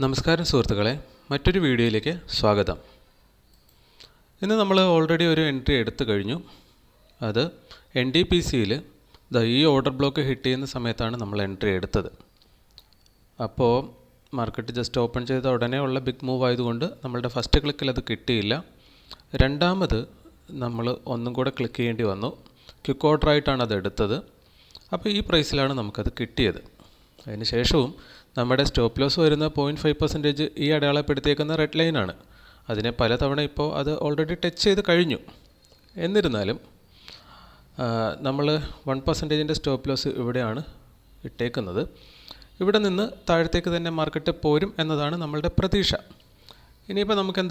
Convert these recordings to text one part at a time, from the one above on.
നമസ്കാരം സുഹൃത്തുക്കളെ, മറ്റൊരു വീഡിയോയിലേക്ക് സ്വാഗതം. ഇന്ന് നമ്മൾ ഓൾറെഡി ഒരു എൻട്രി എടുത്തു കഴിഞ്ഞു. അത് NDPCയിൽ ഈ ഓർഡർ ബ്ലോക്ക് ഹിറ്റ് ചെയ്യുന്ന സമയത്താണ് നമ്മൾ എൻട്രി എടുത്തത്. അപ്പോൾ മാർക്കറ്റ് ജസ്റ്റ് ഓപ്പൺ ചെയ്ത ഉടനെ ഉള്ള ബിഗ് മൂവ് ആയതുകൊണ്ട് നമ്മളുടെ ഫസ്റ്റ് ക്ലിക്കിൽ അത് കിട്ടിയില്ല. രണ്ടാമത് നമ്മൾ ഒന്നും കൂടെ ക്ലിക്ക് ചെയ്യേണ്ടി വന്നു. ക്വിക്ക് ഓർഡറായിട്ടാണ് അത് എടുത്തത്. അപ്പോൾ ഈ പ്രൈസിലാണ് നമുക്കത് കിട്ടിയത്. അതിന് ശേഷവും നമ്മുടെ സ്റ്റോപ്പ് ലോസ് വരുന്ന 0.5% ഈ അടയാളപ്പെടുത്തിയേക്കുന്ന റെഡ് ലൈനാണ്. അതിനെ പലതവണ ഇപ്പോൾ അത് ഓൾറെഡി ടച്ച് ചെയ്ത് കഴിഞ്ഞു. എന്നിരുന്നാലും നമ്മൾ 1%ൻ്റെ സ്റ്റോപ്പ് ലോസ് ഇവിടെയാണ് ഇട്ടേക്കുന്നത്. ഇവിടെ നിന്ന് താഴത്തേക്ക് തന്നെ മാർക്കറ്റ് പോരും എന്നതാണ് നമ്മളുടെ പ്രതീക്ഷ. ഇനിയിപ്പോൾ നമുക്ക്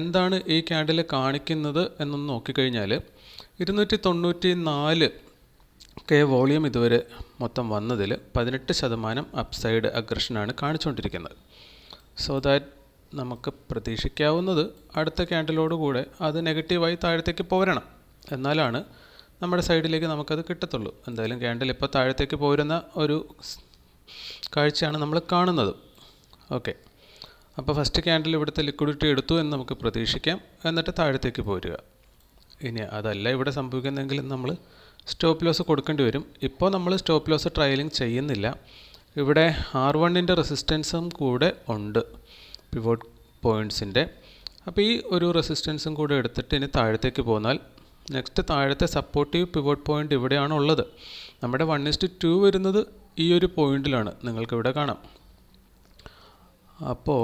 എന്താണ് ഈ ക്യാൻഡിൽ കാണിക്കുന്നത് എന്നൊന്ന് നോക്കിക്കഴിഞ്ഞാൽ 294 വോളിയം ഇതുവരെ മൊത്തം വന്നതിൽ 18% അപ്സൈഡ് അഗ്രഷനാണ് കാണിച്ചുകൊണ്ടിരിക്കുന്നത്. സോ ദാറ്റ് നമുക്ക് പ്രതീക്ഷിക്കാവുന്നത് അടുത്ത ക്യാൻഡിലോടുകൂടെ അത് നെഗറ്റീവായി താഴത്തേക്ക് പോരണം. എന്നാലാണ് നമ്മുടെ സൈഡിലേക്ക് നമുക്കത് കിട്ടത്തുള്ളൂ. എന്തായാലും ക്യാൻഡിൽ ഇപ്പോൾ താഴത്തേക്ക് പോരുന്ന ഒരു കാഴ്ചയാണ് നമ്മൾ കാണുന്നത്. ഓക്കെ, അപ്പോൾ ഫസ്റ്റ് ക്യാൻഡിൽ ഇവിടുത്തെ ലിക്വിഡിറ്റി എടുത്തു എന്ന് നമുക്ക് പ്രതീക്ഷിക്കാം. എന്നിട്ട് താഴത്തേക്ക് പോരുക. ഇനി അതല്ല ഇവിടെ സംഭവിക്കുന്നതെങ്കിൽ നമ്മൾ സ്റ്റോപ്പ് ലോസ് കൊടുക്കേണ്ടി വരും. ഇപ്പോൾ നമ്മൾ സ്റ്റോപ്പ് ലോസ് ട്രയലിംഗ് ചെയ്യുന്നില്ല. ഇവിടെ R1ൻ്റെ റെസിസ്റ്റൻസും കൂടെ ഉണ്ട്, പിവോട്ട് പോയിൻറ്റ്സിൻ്റെ. അപ്പോൾ ഈ ഒരു റെസിസ്റ്റൻസും കൂടെ എടുത്തിട്ട് ഇനി താഴത്തേക്ക് പോന്നാൽ നെക്സ്റ്റ് താഴത്തെ സപ്പോർട്ടീവ് പിവോട്ട് പോയിൻ്റ് ഇവിടെയാണ് ഉള്ളത്. നമ്മുടെ 1:2 വരുന്നത് ഈ ഒരു പോയിൻറ്റിലാണ്, നിങ്ങൾക്കിവിടെ കാണാം. അപ്പോൾ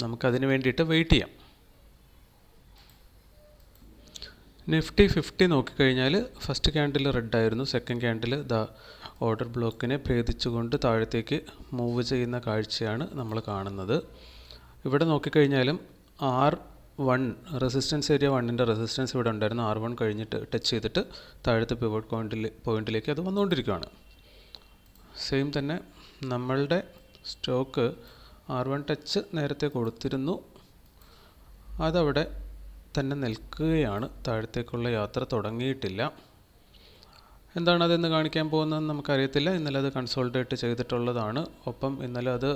നമുക്കതിന് വേണ്ടിയിട്ട് വെയിറ്റ് ചെയ്യാം. നിഫ്റ്റി 50 നോക്കിക്കഴിഞ്ഞാൽ ഫസ്റ്റ് ക്യാൻഡിൽ റെഡ് ആയിരുന്നു. സെക്കൻഡ് ക്യാൻഡിൽ ഓർഡർ ബ്ലോക്കിനെ ഭേദിച്ചുകൊണ്ട് താഴത്തേക്ക് മൂവ് ചെയ്യുന്ന കാഴ്ചയാണ് നമ്മൾ കാണുന്നത്. ഇവിടെ നോക്കിക്കഴിഞ്ഞാലും R1 റെസിസ്റ്റൻസ് ഏരിയ 1ൻ്റെ റെസിസ്റ്റൻസ് ഇവിടെ ഉണ്ടായിരുന്നു. R1 കഴിഞ്ഞിട്ട് ടച്ച് ചെയ്തിട്ട് താഴത്തെ പിവോട്ട് പോയിൻറ്റിലേക്ക് അത് വന്നുകൊണ്ടിരിക്കുകയാണ്. സെയിം തന്നെ നമ്മളുടെ സ്റ്റോക്ക് R1 ടച്ച് നേരത്തെ കൊടുത്തിരുന്നു. അതവിടെ തന്നെ നിൽക്കുകയാണ്, താഴത്തേക്കുള്ള യാത്ര തുടങ്ങിയിട്ടില്ല. എന്താണ് അതെന്ന് കാണിക്കാൻ പോകുന്നതെന്ന് നമുക്കറിയത്തില്ല. ഇന്നലെ അത് കൺസോൾട്ടേറ്റ് ചെയ്തിട്ടുള്ളതാണ്. ഒപ്പം ഇന്നലെ അത്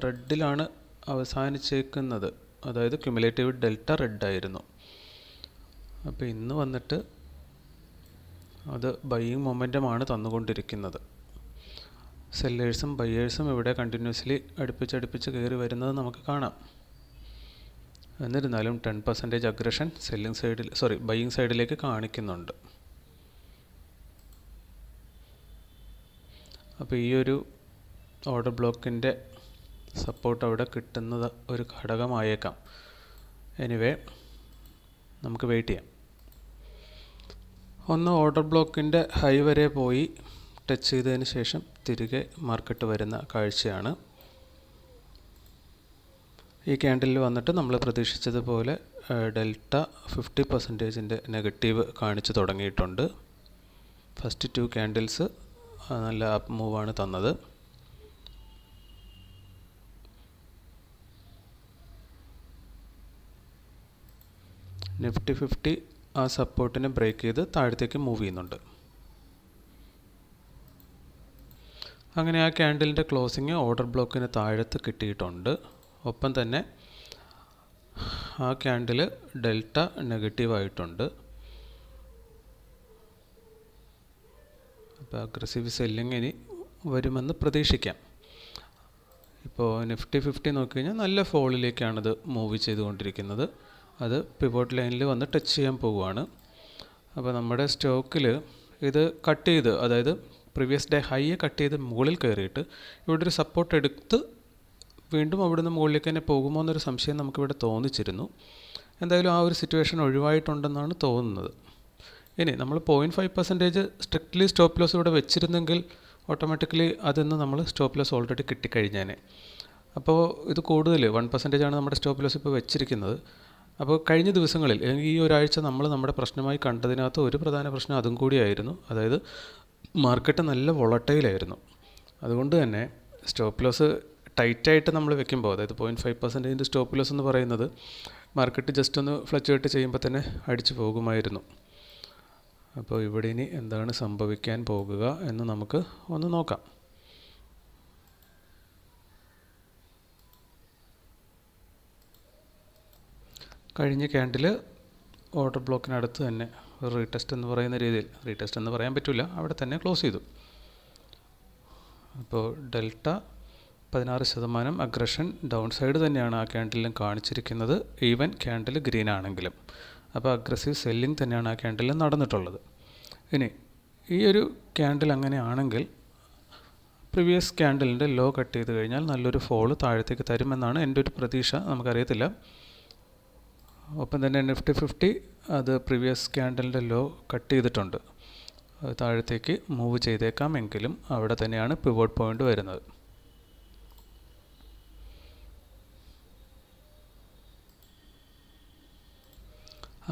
റെഡിലാണ് അവസാനിച്ചേക്കുന്നത്, അതായത് ക്യുമുലേറ്റീവ് ഡെൽറ്റ റെഡായിരുന്നു. അപ്പോൾ ഇന്ന് വന്നിട്ട് അത് ബൈയിങ് മൊമെൻറ്റമാണ് തന്നുകൊണ്ടിരിക്കുന്നത്. സെല്ലേഴ്സും ബയ്യേഴ്സും ഇവിടെ കണ്ടിന്യൂസ്ലി അടുപ്പിച്ചടുപ്പിച്ച് കയറി വരുന്നത് നമുക്ക് കാണാം. എന്നിരുന്നാലും 10% അഗ്രഷൻ ബൈയിങ് സൈഡിലേക്ക് കാണിക്കുന്നുണ്ട്. അപ്പോൾ ഈ ഒരു ഓർഡർ ബ്ലോക്കിൻ്റെ സപ്പോർട്ട് അവിടെ കിട്ടുന്നത് ഒരു ഘടകമായേക്കാം. എനിവേ, നമുക്ക് വെയിറ്റ് ചെയ്യാം. ഒന്ന് ഓർഡർ ബ്ലോക്കിൻ്റെ ഹൈ വരെ പോയി ടച്ച് ചെയ്തതിന് ശേഷം തിരികെ മാർക്കറ്റ് വരുന്ന കാഴ്ചയാണ്. ഈ ക്യാൻഡിലിൽ വന്നിട്ട് നമ്മൾ പ്രതീക്ഷിച്ചതുപോലെ ഡെൽറ്റ 50%ൻ്റെ നെഗറ്റീവ് കാണിച്ചു തുടങ്ങിയിട്ടുണ്ട്. ഫസ്റ്റ് 2 ക്യാൻഡിൽസ് നല്ല അപ്പ് മൂവാണ് തന്നത്. നിഫ്റ്റി 50 ആ സപ്പോർട്ടിനെ ബ്രേക്ക് ചെയ്ത് താഴത്തേക്ക് മൂവ് ചെയ്യുന്നുണ്ട്. അങ്ങനെ ആ ക്യാൻഡിലിൻ്റെ ക്ലോസിങ് ഓർഡർ ബ്ലോക്കിന് താഴത്ത് കിട്ടിയിട്ടുണ്ട്. ഒപ്പം തന്നെ ആ ക്യാൻഡിൽ ഡെൽറ്റ നെഗറ്റീവായിട്ടുണ്ട്. അപ്പോൾ അഗ്രസീവ് സെല്ലിങ് ഇനി വരുമെന്ന് പ്രതീക്ഷിക്കാം. ഇപ്പോൾ നിഫ്റ്റി 50 നോക്കിക്കഴിഞ്ഞാൽ നല്ല ഫോളിലേക്കാണത് മൂവ് ചെയ്തുകൊണ്ടിരിക്കുന്നത്. അത് പിവോട്ട് ലൈനിൽ വന്ന് ടച്ച് ചെയ്യാൻ പോവുകയാണ്. അപ്പോൾ നമ്മുടെ സ്റ്റോക്കിൽ ഇത് കട്ട് ചെയ്ത്, അതായത് പ്രീവിയസ് ഡേ ഹൈയെ കട്ട് ചെയ്ത് മുകളിൽ കയറിയിട്ട് ഇവിടെ ഒരു സപ്പോർട്ട് എടുത്ത് വീണ്ടും അവിടുന്ന് മുകളിലേക്ക് തന്നെ പോകുമോ എന്നൊരു സംശയം നമുക്കിവിടെ തോന്നിച്ചിരുന്നു. എന്തായാലും ആ ഒരു സിറ്റുവേഷൻ ഒഴിവായിട്ടുണ്ടെന്നാണ് തോന്നുന്നത്. ഇനി നമ്മൾ 0.5% സ്ട്രിക്റ്റ്ലി സ്റ്റോപ്പ് ലോസ് ഇവിടെ വെച്ചിരുന്നെങ്കിൽ ഓട്ടോമാറ്റിക്കലി അതിന്ന് നമ്മൾ സ്റ്റോപ്പ് ലോസ് ഓൾറെഡി കിട്ടിക്കഴിഞ്ഞേനെ. അപ്പോൾ ഇത് കൂടുതൽ 1% നമ്മുടെ സ്റ്റോപ്പ് ലോസ് ഇപ്പോൾ വെച്ചിരിക്കുന്നത്. അപ്പോൾ കഴിഞ്ഞ ദിവസങ്ങളിൽ ഈ ഒരാഴ്ച നമ്മൾ നമ്മുടെ പ്രശ്നമായി കണ്ടതിനകത്ത് ഒരു പ്രധാന പ്രശ്നം അതും കൂടിയായിരുന്നു. അതായത് മാർക്കറ്റ് നല്ല വോളട്ടൈലായിരുന്നു. അതുകൊണ്ട് തന്നെ സ്റ്റോപ്പ് ലോസ് ടൈറ്റായിട്ട് നമ്മൾ വെക്കുമ്പോൾ, അതായത് 0.5% സ്റ്റോപ്പ് ലോസ് എന്ന് പറയുന്നത് മാർക്കറ്റ് ജസ്റ്റ് ഒന്ന് ഫ്ലക്ച്വേറ്റ് ചെയ്യുമ്പോൾ തന്നെ അടിച്ചു പോകുമായിരുന്നു. അപ്പോൾ ഇവിടെ ഇനി എന്താണ് സംഭവിക്കാൻ പോകുക എന്ന് നമുക്ക് ഒന്ന് നോക്കാം. കഴിഞ്ഞ ക്യാൻഡിൽ ഓർഡർ ബ്ലോക്കിനടുത്ത് തന്നെ ഒരു റീടെസ്റ്റ് എന്ന് പറയുന്ന രീതിയിൽ, റീടെസ്റ്റ് എന്ന് പറയാൻ പറ്റില്ല, അവിടെ തന്നെ ക്ലോസ് ചെയ്തു. അപ്പോൾ ഡെൽറ്റ 16% അഗ്രഷൻ ഡൗൺ സൈഡ് തന്നെയാണ് ആ ക്യാൻഡിലും കാണിച്ചിരിക്കുന്നത്, ഈവൻ ക്യാൻഡിൽ ഗ്രീൻ ആണെങ്കിലും. അപ്പോൾ അഗ്രസീവ് സെല്ലിംഗ് തന്നെയാണ് ആ ക്യാൻഡിൽ നടന്നിട്ടുള്ളത്. ഇനി ഈ ഒരു ക്യാൻഡിൽ അങ്ങനെയാണെങ്കിൽ പ്രീവിയസ് ക്യാൻഡിലിൻ്റെ ലോ കട്ട് ചെയ്ത് കഴിഞ്ഞാൽ നല്ലൊരു ഫോള് താഴത്തേക്ക് തരുമെന്നാണ് എൻ്റെ ഒരു പ്രതീക്ഷ. നമുക്കറിയത്തില്ല. ഒപ്പം തന്നെ നിഫ്റ്റി 50 അത് പ്രീവിയസ് ക്യാൻഡലിൻ്റെ ലോ കട്ട് ചെയ്തിട്ടുണ്ട്. അത് താഴത്തേക്ക് മൂവ് ചെയ്തേക്കാമെങ്കിലും അവിടെ തന്നെയാണ് പിവോട്ട് പോയിൻ്റ് വരുന്നത്.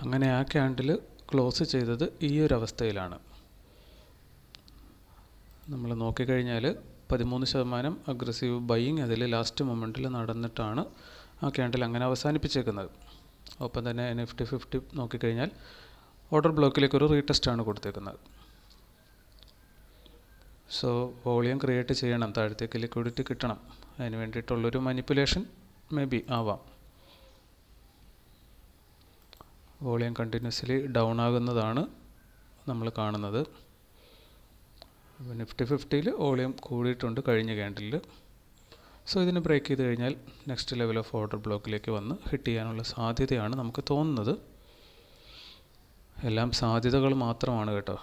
അങ്ങനെ ആ ക്യാൻഡിൽ ക്ലോസ് ചെയ്തത് ഈ ഒരു അവസ്ഥയിലാണ്. നമ്മൾ നോക്കിക്കഴിഞ്ഞാൽ 13% അഗ്രസീവ് ബൈയിങ് അതിൽ ലാസ്റ്റ് മൊമെൻറ്റിൽ നടന്നിട്ടാണ് ആ ക്യാൻഡിൽ അങ്ങനെ അവസാനിപ്പിച്ചേക്കുന്നത്. ഒപ്പം തന്നെ നിഫ്റ്റി 50 നോക്കിക്കഴിഞ്ഞാൽ ഓർഡർ ബ്ലോക്കിലേക്ക് ഒരു റീടെസ്റ്റാണ് കൊടുത്തേക്കുന്നത്. സോ വോളിയം ക്രിയേറ്റ് ചെയ്യണം, താഴത്തേക്ക് ലിക്വിഡിറ്റി കിട്ടണം. അതിന് വേണ്ടിയിട്ടുള്ളൊരു മാനിപ്പുലേഷൻ മേ ബി ആവാം. വോളിയം കണ്ടിന്യൂസ്ലി ഡൗൺ ആകുന്നതാണ് നമ്മൾ കാണുന്നത്. അപ്പോൾ നിഫ്റ്റി 50 വോളിയം കൂടിയിട്ടുണ്ട് കഴിഞ്ഞ ക്യാൻഡിലിൽ. സോ ഇതിന് ബ്രേക്ക് ചെയ്ത് കഴിഞ്ഞാൽ നെക്സ്റ്റ് ലെവൽ ഓഫ് ഓർഡർ ബ്ലോക്കിലേക്ക് വന്ന് ഹിറ്റ് ചെയ്യാനുള്ള സാധ്യതയാണ് നമുക്ക് തോന്നുന്നത്. എല്ലാം സാധ്യതകൾ മാത്രമാണ് കേട്ടോ.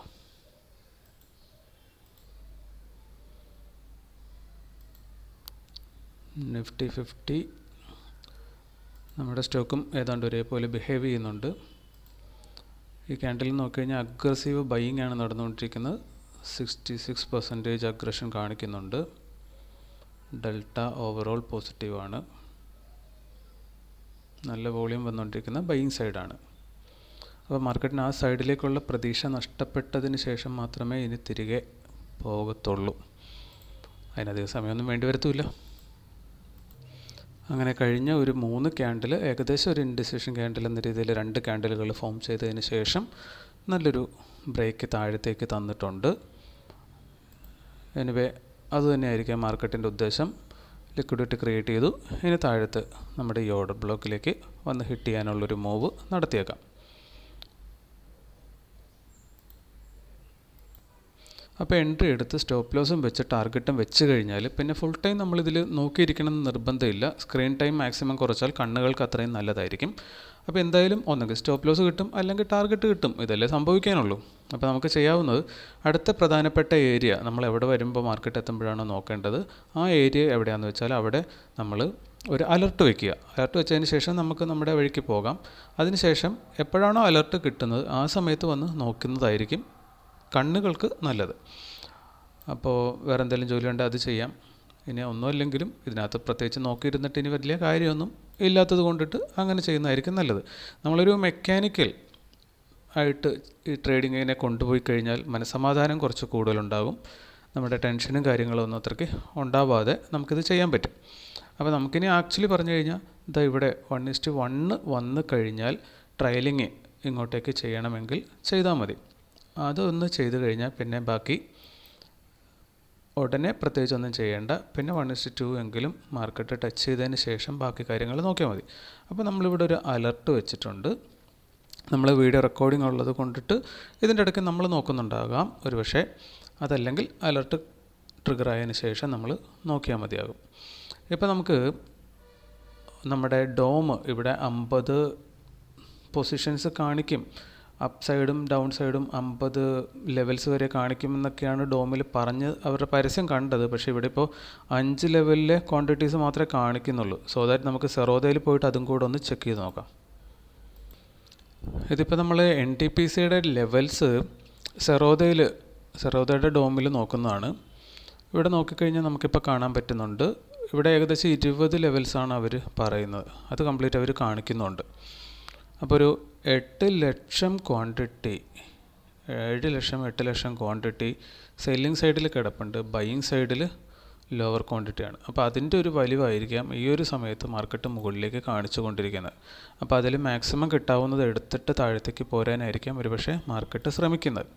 നിഫ്റ്റി 50 നമ്മുടെ സ്റ്റോക്കും ഏതാണ്ട് ഒരേപോലെ ബിഹേവ് ചെയ്യുന്നുണ്ട്. ഈ ക്യാൻഡിൽ നോക്കിക്കഴിഞ്ഞാൽ അഗ്രസീവ് ബൈയിങ് ആണ് നടന്നുകൊണ്ടിരിക്കുന്നത്. 66% അഗ്രഷൻ കാണിക്കുന്നുണ്ട്. ഡെൽറ്റ ഓവറോൾ പോസിറ്റീവാണ്. നല്ല വോളിയം വന്നുകൊണ്ടിരിക്കുന്ന ബൈയിങ് സൈഡാണ്. അപ്പോൾ മാർക്കറ്റിന് ആ സൈഡിലേക്കുള്ള പ്രതീക്ഷ നഷ്ടപ്പെട്ടതിന് ശേഷം മാത്രമേ ഇനി തിരികെ പോകത്തുള്ളൂ. അതിനധികം സമയമൊന്നും വേണ്ടി വരത്തുമില്ല. അങ്ങനെ കഴിഞ്ഞ ഒരു 3 ക്യാൻഡിൽ ഏകദേശം ഒരു ഇൻഡിസിഷൻ ക്യാൻഡിൽ എന്ന രീതിയിൽ 2 ക്യാൻഡിലുകൾ ഫോം ചെയ്തതിന് ശേഷം നല്ലൊരു ബ്രേക്ക് താഴത്തേക്ക് തന്നിട്ടുണ്ട്. എനിവേ അതുതന്നെയായിരിക്കാം മാർക്കറ്റിൻ്റെ ഉദ്ദേശം. ലിക്വിഡിറ്റി ക്രിയേറ്റ് ചെയ്തു, ഇനി താഴത്ത് നമ്മുടെ ഈ ഓർഡർ ബ്ലോക്കിലേക്ക് വന്ന് ഹിറ്റ് ചെയ്യാനുള്ളൊരു മൂവ് നടത്തിയേക്കാം. അപ്പോൾ എൻട്രി എടുത്ത് സ്റ്റോപ്പ് ലോസും വെച്ച് ടാർഗറ്റും വെച്ച് കഴിഞ്ഞാൽ പിന്നെ ഫുൾ ടൈം നമ്മളിതിൽ നോക്കിയിരിക്കണം എന്ന് നിർബന്ധമില്ല. സ്ക്രീൻ ടൈം മാക്സിമം കുറച്ചാൽ കണ്ണുകൾക്ക് അത്രയും നല്ലതായിരിക്കും. അപ്പോൾ എന്തായാലും ഒന്നെങ്കിൽ സ്റ്റോപ്പ് ലോസ് കിട്ടും, അല്ലെങ്കിൽ ടാർഗറ്റ് കിട്ടും. ഇതല്ലേ സംഭവിക്കാനുള്ളൂ. അപ്പോൾ നമുക്ക് ചെയ്യാവുന്നത് അടുത്ത പ്രധാനപ്പെട്ട ഏരിയ നമ്മൾ എവിടെ വരുമ്പോൾ മാർക്കറ്റ് എത്തുമ്പോഴാണോ നോക്കേണ്ടത്, ആ ഏരിയ എവിടെയാണെന്ന് വെച്ചാൽ അവിടെ നമ്മൾ ഒരു അലർട്ട് വയ്ക്കുക. അലർട്ട് വെച്ചതിന് ശേഷം നമുക്ക് നമ്മുടെ വഴിക്ക് പോകാം. അതിനുശേഷം എപ്പോഴാണോ അലർട്ട് കിട്ടുന്നത് ആ സമയത്ത് വന്ന് നോക്കുന്നതായിരിക്കും കണ്ണുകൾക്ക് നല്ലത്. അപ്പോൾ വേറെ എന്തെങ്കിലും ജോലിയുണ്ട് അത് ചെയ്യാം. ഇനി ഒന്നുമല്ലെങ്കിലും ഇതിനകത്ത് പ്രത്യേകിച്ച് നോക്കിയിരുന്നിട്ട് ഇനി വലിയ കാര്യമൊന്നും ഇല്ലാത്തത് കൊണ്ടിട്ട് അങ്ങനെ ചെയ്യുന്നതായിരിക്കും നല്ലത്. നമ്മളൊരു മെക്കാനിക്കൽ ആയിട്ട് ഈ ട്രേഡിങ്ങിനെ കൊണ്ടുപോയി കഴിഞ്ഞാൽ മനസ്സമാധാനം കുറച്ച് കൂടുതലുണ്ടാകും. നമ്മുടെ ടെൻഷനും കാര്യങ്ങളും ഒന്നും അത്രയ്ക്ക് ഉണ്ടാവാതെ നമുക്കിത് ചെയ്യാൻ പറ്റും. അപ്പോൾ നമുക്കിനി ആക്ച്വലി പറഞ്ഞു കഴിഞ്ഞാൽ ഇതാ ഇവിടെ 1:1 വന്നു കഴിഞ്ഞാൽ ട്രയലിങ് ഇങ്ങോട്ടേക്ക് ചെയ്യണമെങ്കിൽ ചെയ്താൽ മതി. അതൊന്ന് ചെയ്ത് കഴിഞ്ഞാൽ പിന്നെ ബാക്കി ഉടനെ പ്രത്യേകിച്ച് ഒന്നും ചെയ്യേണ്ട. പിന്നെ 1:2 എങ്കിലും മാർക്കറ്റ് ടച്ച് ചെയ്തതിന് ശേഷം ബാക്കി കാര്യങ്ങൾ നോക്കിയാൽ മതി. അപ്പോൾ നമ്മളിവിടെ ഒരു അലർട്ട് വെച്ചിട്ടുണ്ട്. നമ്മൾ വീഡിയോ റെക്കോർഡിംഗ് ഉള്ളത് കൊണ്ടിട്ട് ഇതിൻ്റെ ഇടയ്ക്ക് നമ്മൾ നോക്കുന്നുണ്ടാകാം ഒരു പക്ഷേ. അതല്ലെങ്കിൽ അലർട്ട് ട്രിഗർ ആയതിന് ശേഷം നമ്മൾ നോക്കിയാൽ മതിയാകും. ഇപ്പോൾ നമുക്ക് നമ്മുടെ ഡോം ഇവിടെ 50 പൊസിഷൻസ് കാണിക്കും. അപ്പ് സൈഡും ഡൗൺ സൈഡും 50 ലെവൽസ് വരെ കാണിക്കുമെന്നൊക്കെയാണ് ഡോമിൽ പറഞ്ഞ് അവരുടെ പരസ്യം കണ്ടത്. പക്ഷേ ഇവിടെ ഇപ്പോൾ 5 ലെവലിലെ ക്വാണ്ടിറ്റീസ് മാത്രമേ കാണിക്കുന്നുള്ളൂ. സോ ദാറ്റ് നമുക്ക് സെറോദയിൽ പോയിട്ട് അതും കൂടെ ഒന്ന് ചെക്ക് ചെയ്ത് നോക്കാം. ഇതിപ്പോൾ നമ്മൾ NTPCയുടെ ലെവൽസ് സെറോദയുടെ ഡോമിൽ നോക്കുന്നതാണ്. ഇവിടെ നോക്കിക്കഴിഞ്ഞാൽ നമുക്കിപ്പോൾ കാണാൻ പറ്റുന്നുണ്ട്. ഇവിടെ ഏകദേശം 20 ലെവൽസാണ് അവർ പറയുന്നത്. അത് കംപ്ലീറ്റ് അവർ കാണിക്കുന്നുണ്ട്. അപ്പോൾ ഒരു 8 ലക്ഷം ക്വാണ്ടിറ്റി 7 ലക്ഷം 8 ലക്ഷം ക്വാണ്ടിറ്റി സെല്ലിംഗ് സൈഡിൽ കിടപ്പുണ്ട്. ബൈയിങ് സൈഡിൽ ലോവർ ക്വാണ്ടിറ്റിയാണ്. അപ്പോൾ അതിൻ്റെ ഒരു വലിവായിരിക്കാം ഈ ഒരു സമയത്ത് മാർക്കറ്റ് മുകളിലേക്ക് കാണിച്ചു കൊണ്ടിരിക്കുന്നത്. അപ്പോൾ അതിൽ മാക്സിമം കിട്ടാവുന്നത് എടുത്തിട്ട് താഴത്തേക്ക് പോരാനായിരിക്കാം ഒരുപക്ഷെ മാർക്കറ്റ് ശ്രമിക്കുന്നത്.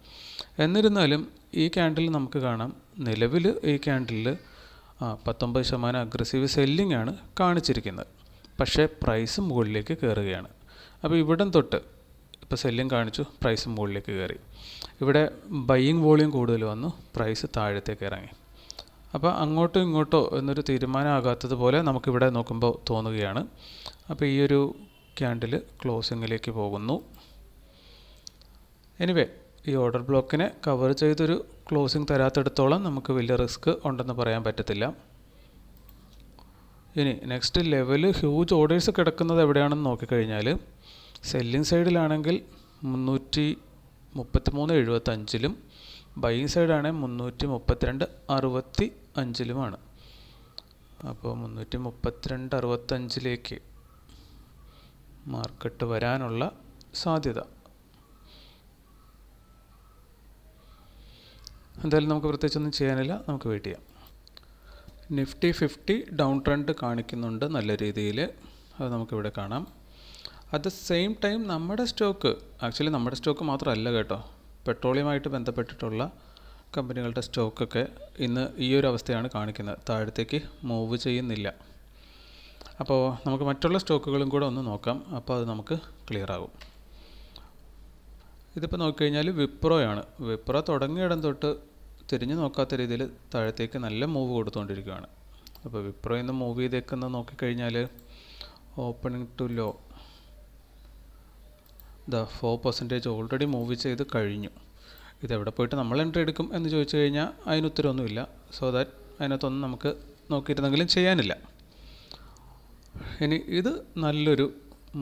എന്നിരുന്നാലും ഈ ക്യാൻഡിൽ നമുക്ക് കാണാം, നിലവിൽ ഈ ക്യാൻഡിൽ 19% അഗ്രസീവ് സെല്ലിംഗ് ആണ് കാണിച്ചിരിക്കുന്നത്. പക്ഷേ പ്രൈസ് മുകളിലേക്ക് കയറുകയാണ്. അപ്പോൾ ഇവിടം തൊട്ട് ഇപ്പോൾ സെല്ലിങ് കാണിച്ചു, പ്രൈസ് മുകളിലേക്ക് കയറി. ഇവിടെ ബൈയിങ് വോളിയം കൂടുതൽ വന്നു, പ്രൈസ് താഴത്തേക്ക് ഇറങ്ങി. അപ്പോൾ അങ്ങോട്ടോ ഇങ്ങോട്ടോ എന്നൊരു തീരുമാനമാകാത്തതുപോലെ നമുക്കിവിടെ നോക്കുമ്പോൾ തോന്നുകയാണ്. അപ്പോൾ ഈ ഒരു ക്യാൻഡിൽ ക്ലോസിങ്ങിലേക്ക് പോകുന്നു. എനിവേ, ഈ ഓർഡർ ബ്ലോക്കിനെ കവർ ചെയ്തൊരു ക്ലോസിങ് തരാത്തിടത്തോളം നമുക്ക് വലിയ റിസ്ക് ഉണ്ടെന്ന് പറയാൻ പറ്റത്തില്ല. ഇനി നെക്സ്റ്റ് ലെവൽ ഹ്യൂജ് ഓർഡേഴ്സ് കിടക്കുന്നത് എവിടെയാണെന്ന് നോക്കിക്കഴിഞ്ഞാൽ, സെല്ലിംഗ് സൈഡിലാണെങ്കിൽ 333.75-ലും ബൈയിങ് സൈഡാണെങ്കിൽ 332.65-ലുമാണ്. അപ്പോൾ 332.65-ലേക്ക് മാർക്കറ്റ് വരാനുള്ള സാധ്യത. എന്തായാലും നമുക്ക് പ്രത്യേകിച്ചൊന്നും ചെയ്യാനില്ല, നമുക്ക് വെയിറ്റ് ചെയ്യാം. നിഫ്റ്റി 50 ഡൗൺ ട്രെൻഡ് കാണിക്കുന്നുണ്ട് നല്ല രീതിയിൽ, അത് നമുക്കിവിടെ കാണാം. അറ്റ് ദ സെയിം ടൈം നമ്മുടെ സ്റ്റോക്ക്, ആക്ച്വലി നമ്മുടെ സ്റ്റോക്ക് മാത്രമല്ല കേട്ടോ, പെട്രോളിയമായിട്ട് ബന്ധപ്പെട്ടിട്ടുള്ള കമ്പനികളുടെ സ്റ്റോക്കൊക്കെ ഇന്ന് ഈ ഒരു അവസ്ഥയാണ് കാണിക്കുന്നത്, താഴത്തേക്ക് മൂവ് ചെയ്യുന്നില്ല. അപ്പോൾ നമുക്ക് മറ്റുള്ള സ്റ്റോക്കുകളും കൂടെ ഒന്ന് നോക്കാം, അപ്പോൾ അത് നമുക്ക് ക്ലിയർ ആകും. ഇതിപ്പോൾ നോക്കിക്കഴിഞ്ഞാൽ വിപ്രോയാണ്. വിപ്രോ തുടങ്ങിയ ഇടം തൊട്ട് തിരിഞ്ഞു നോക്കാത്ത രീതിയിൽ താഴത്തേക്ക് നല്ല മൂവ് കൊടുത്തുകൊണ്ടിരിക്കുകയാണ്. അപ്പോൾ വിപ്രോ ഇന്ന് മൂവ് ചെയ്തേക്കുന്നത് നോക്കിക്കഴിഞ്ഞാൽ opening to low 4% already move ചെയ്ത് കഴിഞ്ഞു. ഇതെവിടെ പോയിട്ട് നമ്മൾ എൻട്രി എടുക്കും എന്ന് ചോദിച്ചു കഴിഞ്ഞാൽ അതിന് ഉത്തരവൊന്നുമില്ല. സോ ദാറ്റ് അതിനകത്തൊന്നും നമുക്ക് നോക്കിയിരുന്നെങ്കിലും ചെയ്യാനില്ല. ഇനി ഇത് നല്ലൊരു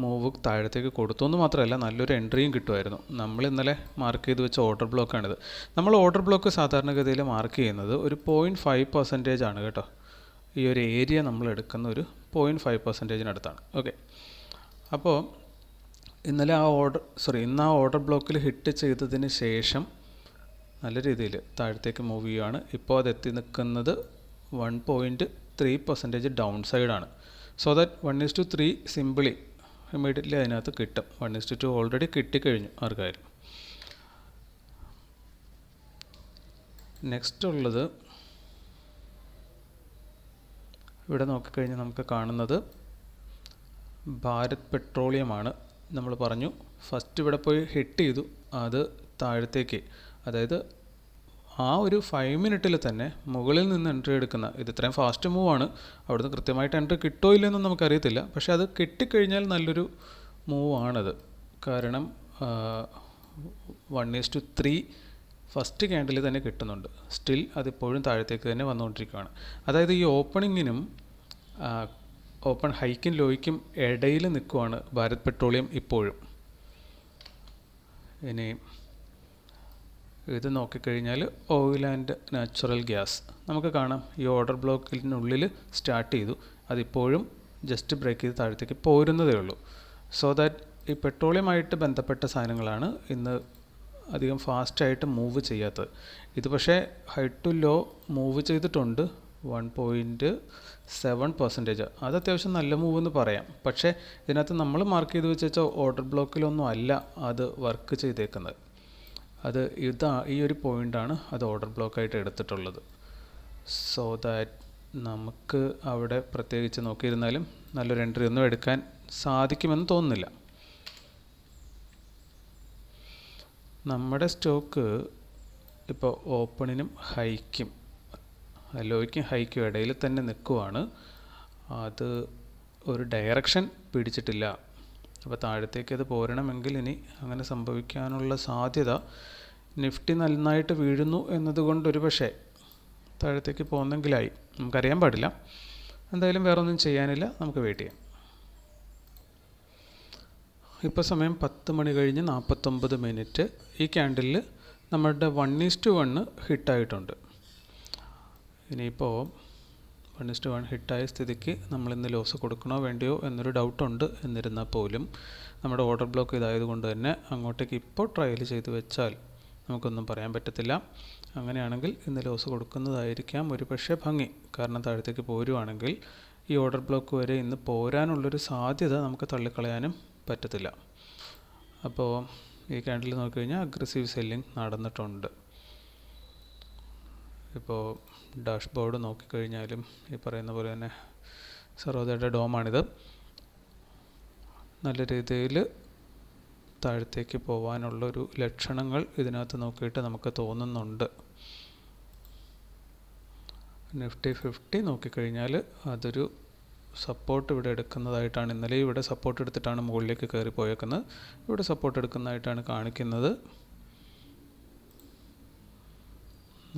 മൂവ് താഴത്തേക്ക് കൊടുത്തു എന്ന് മാത്രമല്ല, നല്ലൊരു എൻട്രിയും കിട്ടുമായിരുന്നു. നമ്മൾ ഇന്നലെ മാർക്ക് ചെയ്ത് വെച്ച ഓർഡർ ബ്ലോക്കാണിത്. നമ്മൾ ഓർഡർ ബ്ലോക്ക് സാധാരണഗതിയിൽ മാർക്ക് ചെയ്യുന്നത് ഒരു 0.5% ആണ് കേട്ടോ. ഈ ഒരു ഏരിയ നമ്മൾ എടുക്കുന്ന ഒരു 0.5%-നടുത്താണ്. ഓക്കെ, അപ്പോൾ ഇന്ന് ആ ഓർഡർ ബ്ലോക്കിൽ ഹിറ്റ് ചെയ്തതിന് ശേഷം നല്ല രീതിയിൽ താഴത്തേക്ക് മൂവ് ചെയ്യുകയാണ്. ഇപ്പോൾ അത് എത്തി നിൽക്കുന്നത് 1.3% ഡൗൺ സൈഡാണ്. സോ ദാറ്റ് 1:3 സിമ്പിളി ഇമ്മീഡിയറ്റ്ലി അതിനകത്ത് കിട്ടും. 1:2 ഓൾറെഡി കിട്ടിക്കഴിഞ്ഞു ആർക്കായാലും. നെക്സ്റ്റ് ഉള്ളത് ഇവിടെ നോക്കിക്കഴിഞ്ഞാൽ നമുക്ക് കാണുന്നത് ഭാരത് പെട്രോളിയമാണ്. നമ്മൾ പറഞ്ഞു ഫസ്റ്റ് ഇവിടെ പോയി ഹിറ്റ് ചെയ്തു, അത് താഴത്തേക്ക്, അതായത് ആ ഒരു 5 മിനിറ്റിൽ തന്നെ മുകളിൽ നിന്ന് എൻട്രി എടുക്കുന്ന, ഇത് ഇത്രയും ഫാസ്റ്റ് മൂവാണ്, അവിടുന്ന് കൃത്യമായിട്ട് എൻട്രി കിട്ടോ ഇല്ലെന്നൊന്നും നമുക്കറിയത്തില്ല. പക്ഷേ അത് കിട്ടിക്കഴിഞ്ഞാൽ നല്ലൊരു മൂവാണത്. കാരണം 1:3 ഫസ്റ്റ് ക്യാൻഡിൽ തന്നെ കിട്ടുന്നുണ്ട്. സ്റ്റിൽ അതിപ്പോഴും താഴത്തേക്ക് തന്നെ വന്നുകൊണ്ടിരിക്കുകയാണ്. അതായത് ഈ ഓപ്പണിങ്ങിനും ഓപ്പൺ ഹൈക്കും ലോയ്ക്കും ഇടയിൽ നിൽക്കുവാണ് ഭാരത് പെട്രോളിയം ഇപ്പോഴും. ഇനി ഇത് നോക്കിക്കഴിഞ്ഞാൽ ഓയിൽ ആൻഡ് നാച്ചുറൽ ഗ്യാസ് നമുക്ക് കാണാം. ഈ ഓർഡർ ബ്ലോക്കിനുള്ളിൽ സ്റ്റാർട്ട് ചെയ്തു, അതിപ്പോഴും ജസ്റ്റ് ബ്രേക്ക് ചെയ്ത് താഴത്തേക്ക് പോരുന്നതേ ഉള്ളൂ. സോ ദാറ്റ് ഈ പെട്രോളിയമായിട്ട് ബന്ധപ്പെട്ട സാധനങ്ങളാണ് ഇന്ന് അധികം ഫാസ്റ്റായിട്ട് മൂവ് ചെയ്യാത്തത്. ഇത് പക്ഷേ ഹൈ ടു ലോ മൂവ് ചെയ്തിട്ടുണ്ട് 1.7%. അത് അത്യാവശ്യം നല്ല മൂവ് എന്ന് പറയാം. പക്ഷേ ഇതിനകത്ത് നമ്മൾ മാർക്ക് ചെയ്ത് വെച്ചാൽ ഓർഡർ ബ്ലോക്കിലൊന്നും അല്ല അത് വർക്ക് ചെയ്തേക്കുന്നത്. അത് ഈ ഒരു പോയിൻ്റാണ് അത് ഓർഡർ ബ്ലോക്കായിട്ട് എടുത്തിട്ടുള്ളത്. സോ ദാറ്റ് നമുക്ക് അവിടെ പ്രത്യേകിച്ച് നോക്കിയിരുന്നാലും നല്ലൊരു എൻട്രി ഒന്നും എടുക്കാൻ സാധിക്കുമെന്ന് തോന്നുന്നില്ല. നമ്മുടെ സ്റ്റോക്ക് ഇപ്പോൾ ഓപ്പണിനും ഹൈക്കും ലോയ്ക്കും ഹൈക്കും ഇടയിൽ തന്നെ നിൽക്കുവാണ്. അത് ഒരു ഡയറക്ഷൻ പിടിച്ചിട്ടില്ല. അപ്പോൾ താഴത്തേക്ക് അത് പോരണമെങ്കിൽ ഇനി അങ്ങനെ സംഭവിക്കാനുള്ള സാധ്യത, നിഫ്റ്റി നന്നായിട്ട് വീഴുന്നു എന്നതുകൊണ്ട് ഒരു പക്ഷേ താഴത്തേക്ക് പോകുന്നെങ്കിലായി, നമുക്കറിയാൻ പാടില്ല. എന്തായാലും വേറെ ഒന്നും ചെയ്യാനില്ല, നമുക്ക് വെയിറ്റ് ചെയ്യാം. ഇപ്പോൾ സമയം 10 മണി കഴിഞ്ഞ് 49 മിനിറ്റ്. ഈ ക്യാൻഡിലിൽ നമ്മളുടെ 1:1 ഹിറ്റായിട്ടുണ്ട്. ഇനിയിപ്പോൾ 1:1 ഹിറ്റായ സ്ഥിതിക്ക് നമ്മളിന്ന് ലോസ് കൊടുക്കണോ വേണ്ടിയോ എന്നൊരു ഡൗട്ടുണ്ട്. എന്നിരുന്നാൽ പോലും നമ്മുടെ ഓർഡർ ബ്ലോക്ക് ഇതായതുകൊണ്ട് തന്നെ അങ്ങോട്ടേക്ക് ഇപ്പോൾ ട്രയൽ ചെയ്ത് വെച്ചാൽ നമുക്കൊന്നും പറയാൻ പറ്റത്തില്ല. അങ്ങനെയാണെങ്കിൽ ഇന്ന് ലോസ് കൊടുക്കുന്നതായിരിക്കാം ഒരു പക്ഷേ ഭംഗി. കാരണം താഴത്തേക്ക് പോരുവാണെങ്കിൽ ഈ ഓർഡർ ബ്ലോക്ക് വരെ ഇന്ന് പോരാനുള്ളൊരു സാധ്യത നമുക്ക് തള്ളിക്കളയാനും പറ്റത്തില്ല. അപ്പോൾ ഈ ക്യാൻഡിൽ നോക്കിക്കഴിഞ്ഞാൽ അഗ്രസീവ് സെല്ലിംഗ് നടന്നിട്ടുണ്ട്. ഇപ്പോൾ ഡാഷ്ബോർഡ് നോക്കിക്കഴിഞ്ഞാലും ഈ പറയുന്ന പോലെ തന്നെ സർവോദയയുടെ ഡോമാണിത്. നല്ല രീതിയിൽ താഴത്തേക്ക് പോകാനുള്ളൊരു ലക്ഷണങ്ങൾ ഇതിനകത്ത് നോക്കിയിട്ട് നമുക്ക് തോന്നുന്നുണ്ട്. നിഫ്റ്റി 50 നോക്കിക്കഴിഞ്ഞാൽ അതൊരു സപ്പോർട്ട് ഇവിടെ എടുക്കുന്നതായിട്ടാണ്, ഇന്നലെ ഇവിടെ സപ്പോർട്ട് എടുത്തിട്ടാണ് മുകളിലേക്ക് കയറി പോയേക്കുന്നത്. ഇവിടെ സപ്പോർട്ട് എടുക്കുന്നതായിട്ടാണ് കാണിക്കുന്നത്.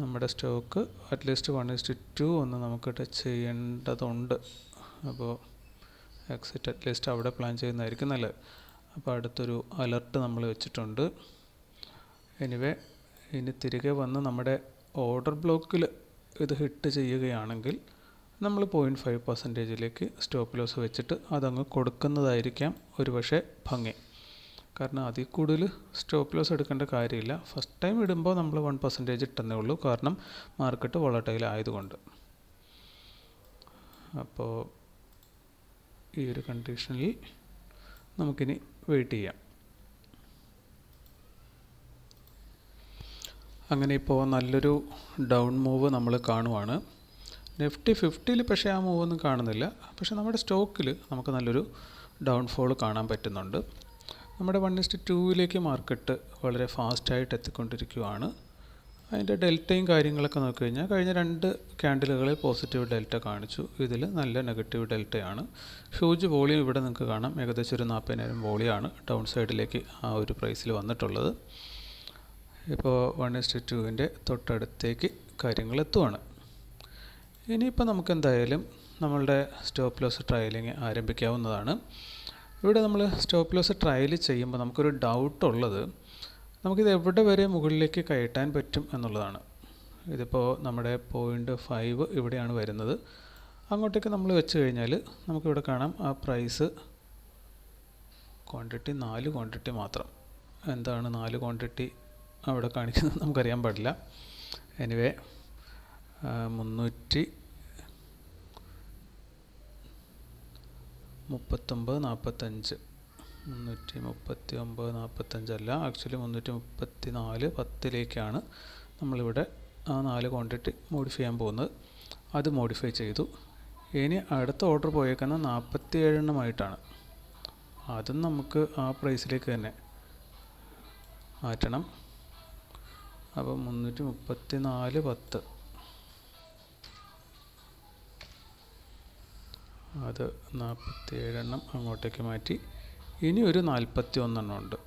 നമ്മുടെ സ്റ്റോക്ക് അറ്റ്ലീസ്റ്റ് 1:2 ഒന്ന് നമുക്ക് ടച്ച് ചെയ്യേണ്ടതുണ്ട്. അപ്പോൾ എക്സിറ്റ് അറ്റ്ലീസ്റ്റ് അവിടെ പ്ലാൻ ചെയ്യുന്നതായിരിക്കും നല്ലത്. അപ്പോൾ അടുത്തൊരു അലർട്ട് നമ്മൾ വെച്ചിട്ടുണ്ട്. എനിവേ ഇനി തിരികെ വന്ന് നമ്മുടെ ഓർഡർ ബ്ലോക്കിൽ ഇത് ഹിറ്റ് ചെയ്യുകയാണെങ്കിൽ നമ്മൾ 0.5% സ്റ്റോപ്പ് ലോസ് വെച്ചിട്ട് അതങ്ങ് കൊടുക്കുന്നതായിരിക്കാം ഒരുപക്ഷെ ഭംഗി. കാരണം അതിൽ കൂടുതൽ സ്റ്റോപ്പ് ലോസ് എടുക്കേണ്ട കാര്യമില്ല. ഫസ്റ്റ് ടൈം ഇടുമ്പോൾ നമ്മൾ 1% ഇട്ടെന്നേ ഉള്ളൂ, കാരണം മാർക്കറ്റ് വോളറ്റൈൽ ആയതുകൊണ്ട്. അപ്പോൾ ഈ ഒരു കണ്ടീഷനിൽ നമുക്കിനി വെയിറ്റ് ചെയ്യാം. അങ്ങനെ ഇപ്പോൾ നല്ലൊരു ഡൗൺ മൂവ് നമ്മൾ കാണുവാണ്. നിഫ്റ്റി 50 പക്ഷേ ആ മൂവൊന്നും കാണുന്നില്ല. പക്ഷേ നമ്മുടെ സ്റ്റോക്കിൽ നമുക്ക് നല്ലൊരു ഡൗൺഫോൾ കാണാൻ പറ്റുന്നുണ്ട്. നമ്മുടെ 1:2 മാർക്കറ്റ് വളരെ ഫാസ്റ്റായിട്ട് എത്തിക്കൊണ്ടിരിക്കുകയാണ്. അതിൻ്റെ ഡെൽറ്റയും കാര്യങ്ങളൊക്കെ നോക്കിക്കഴിഞ്ഞാൽ കഴിഞ്ഞ 2 ക്യാൻഡിലുകളിൽ പോസിറ്റീവ് ഡെൽറ്റ കാണിച്ചു. ഇതിൽ നല്ല നെഗറ്റീവ് ഡെൽറ്റയാണ്. ഹ്യൂജ് വോളിയം ഇവിടെ നിങ്ങൾക്ക് കാണാം. ഏകദേശം ഒരു 40,000 വോളിയമാണ് ഡൗൺ സൈഡിലേക്ക് ആ ഒരു പ്രൈസിൽ വന്നിട്ടുള്ളത്. ഇപ്പോൾ 1:2 തൊട്ടടുത്തേക്ക് കാര്യങ്ങൾ എത്തുവാണ്. ഇനിയിപ്പോൾ നമുക്ക് എന്തായാലും നമ്മളുടെ സ്റ്റോപ്പ് ലോസ് ട്രയലിങ് ആരംഭിക്കാവുന്നതാണ്. ഇവിടെ നമ്മൾ സ്റ്റോപ്പ് ലോസ് ട്രയൽ ചെയ്യുമ്പോൾ നമുക്കൊരു ഡൗട്ടുള്ളത്, നമുക്കിത് എവിടെ വരെ മുകളിലേക്ക് കയറ്റാൻ പറ്റും എന്നുള്ളതാണ്. ഇതിപ്പോൾ നമ്മുടെ 0.5 ഇവിടെയാണ് വരുന്നത്. അങ്ങോട്ടേക്ക് നമ്മൾ വെച്ച് കഴിഞ്ഞാൽ നമുക്കിവിടെ കാണാം ആ പ്രൈസ് ക്വാണ്ടിറ്റി 4 ക്വാണ്ടിറ്റി മാത്രം. എന്താണ് 4 ക്വാണ്ടിറ്റി അവിടെ കാണിക്കുന്നത് നമുക്കറിയാൻ പാടില്ല. എനിവേ 339.45 339.45 അല്ല, ആക്ച്വലി 334.10 നമ്മളിവിടെ ആ 4 ക്വാണ്ടിറ്റി മോഡിഫൈ ചെയ്യാൻ പോകുന്നത്. അത് മോഡിഫൈ ചെയ്തു. ഇനി അടുത്ത ഓർഡർ പോയേക്കുന്ന 47 അതും നമുക്ക് ആ പ്രൈസിലേക്ക് തന്നെ മാറ്റണം. അപ്പോൾ 334.10 അത് 47 അങ്ങോട്ടേക്ക് മാറ്റി. ഇനി ഒരു 41 ഉണ്ട്.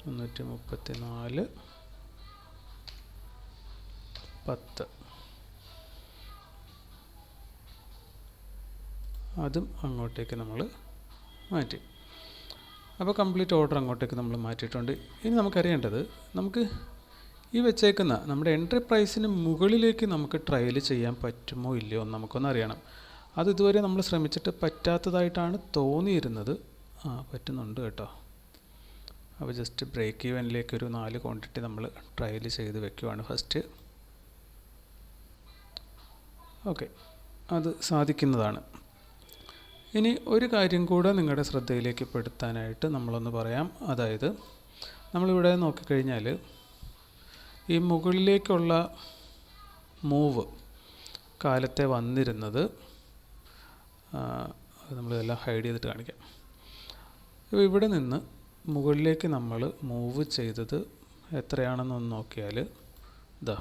$334.10 അതും അങ്ങോട്ടേക്ക് നമ്മൾ മാറ്റി. അപ്പോൾ കംപ്ലീറ്റ് ഓർഡർ അങ്ങോട്ടേക്ക് നമ്മൾ മാറ്റിയിട്ടുണ്ട്. ഇനി നമുക്കറിയേണ്ടത്, നമുക്ക് ഈ വെച്ചേക്കുന്ന നമ്മുടെ എൻട്രി പ്രൈസിന് മുകളിലേക്ക് നമുക്ക് ട്രയൽ ചെയ്യാൻ പറ്റുമോ ഇല്ലയോ എന്ന് നമുക്കൊന്നറിയണം. അത് ഇതുവരെ നമ്മൾ ശ്രമിച്ചിട്ട് പറ്റാത്തതായിട്ടാണ് തോന്നിയിരുന്നത്. പറ്റുന്നുണ്ട് കേട്ടോ. അപ്പോൾ ജസ്റ്റ് ബ്രേക്ക് ഈവനിലേക്ക് ഒരു 4 ക്വാണ്ടിറ്റി നമ്മൾ ട്രയൽ ചെയ്ത് വെക്കുവാണ് ഫസ്റ്റ്. ഓക്കെ, അത് സാധിക്കുന്നതാണ്. ഇനി ഒരു കാര്യം കൂടെ നിങ്ങളുടെ ശ്രദ്ധയിലേക്ക് പെടുത്താനായിട്ട് നമ്മളൊന്ന് പറയാം. അതായത് നമ്മളിവിടെ നോക്കിക്കഴിഞ്ഞാൽ ഈ മുകളിലേക്കുള്ള മൂവ് കാലത്തെ വന്നിരുന്നത്, നമ്മളിതെല്ലാം ഹൈഡ് ചെയ്തിട്ട് കാണിക്കാം. ഇപ്പോൾ ഇവിടെ നിന്ന് മുകളിലേക്ക് നമ്മൾ മൂവ് ചെയ്തത് എത്രയാണെന്നൊന്ന് നോക്കിയാൽ ഇതാ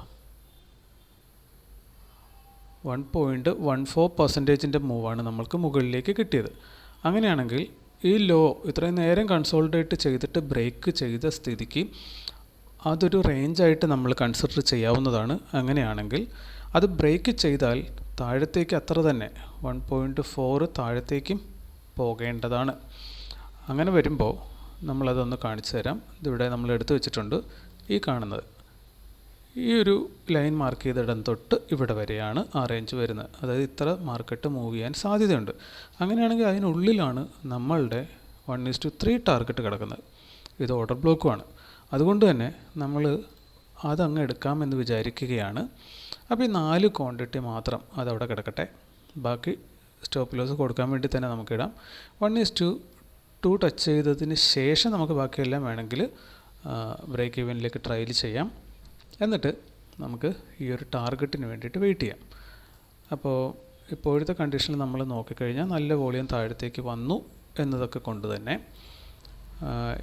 1.14% മൂവാണ് നമ്മൾക്ക് മുകളിലേക്ക് കിട്ടിയത്. അങ്ങനെയാണെങ്കിൽ ഈ ലോ ഇത്രയും നേരം കൺസോൾട്ടേറ്റ് ചെയ്തിട്ട് ബ്രേക്ക് ചെയ്ത സ്ഥിതിക്ക് അതൊരു റേഞ്ചായിട്ട് നമ്മൾ കൺസിഡർ ചെയ്യാവുന്നതാണ്. അങ്ങനെയാണെങ്കിൽ അത് ബ്രേക്ക് ചെയ്താൽ താഴത്തേക്ക് അത്ര തന്നെ 1.4 താഴത്തേക്കും പോകേണ്ടതാണ്. അങ്ങനെ വരുമ്പോൾ നമ്മളതൊന്ന് കാണിച്ചു തരാം. ഇതിവിടെ നമ്മൾ എടുത്തു വെച്ചിട്ടുണ്ട്. ഈ കാണുന്നത് ഈ ഒരു ലൈൻ മാർക്ക് ചെയ്തിടം തൊട്ട് ഇവിടെ വരെയാണ് ആ റേഞ്ച് വരുന്നത്. അതായത് ഇത്ര മാർക്കറ്റ് മൂവ് ചെയ്യാൻ സാധ്യതയുണ്ട്. അങ്ങനെയാണെങ്കിൽ അതിനുള്ളിലാണ് നമ്മളുടെ 1:3 ടാർഗറ്റ് കിടക്കുന്നത്. ഇത് ഓർഡർ ബ്ലോക്കുമാണ്. അതുകൊണ്ട് തന്നെ നമ്മൾ അതങ്ങ് എടുക്കാമെന്ന് വിചാരിക്കുകയാണ്. അപ്പോൾ ഈ 4 ക്വാണ്ടിറ്റി മാത്രം അതവിടെ കിടക്കട്ടെ. ബാക്കി സ്റ്റോപ്പ് ലോസ് കൊടുക്കാൻ വേണ്ടി തന്നെ നമുക്കിടാം. 1:2 ടച്ച് ചെയ്തതിന് ശേഷം നമുക്ക് ബാക്കിയെല്ലാം വേണമെങ്കിൽ ബ്രേക്ക് ഈവനിലേക്ക് ട്രയൽ ചെയ്യാം. എന്നിട്ട് നമുക്ക് ഈ ഒരു ടാർഗറ്റിന് വേണ്ടിയിട്ട് വെയിറ്റ് ചെയ്യാം. അപ്പോൾ ഇപ്പോഴത്തെ കണ്ടീഷനിൽ നമ്മൾ നോക്കിക്കഴിഞ്ഞാൽ നല്ല വോളിയം താഴത്തേക്ക് വന്നു എന്നതൊക്കെ കൊണ്ട് തന്നെ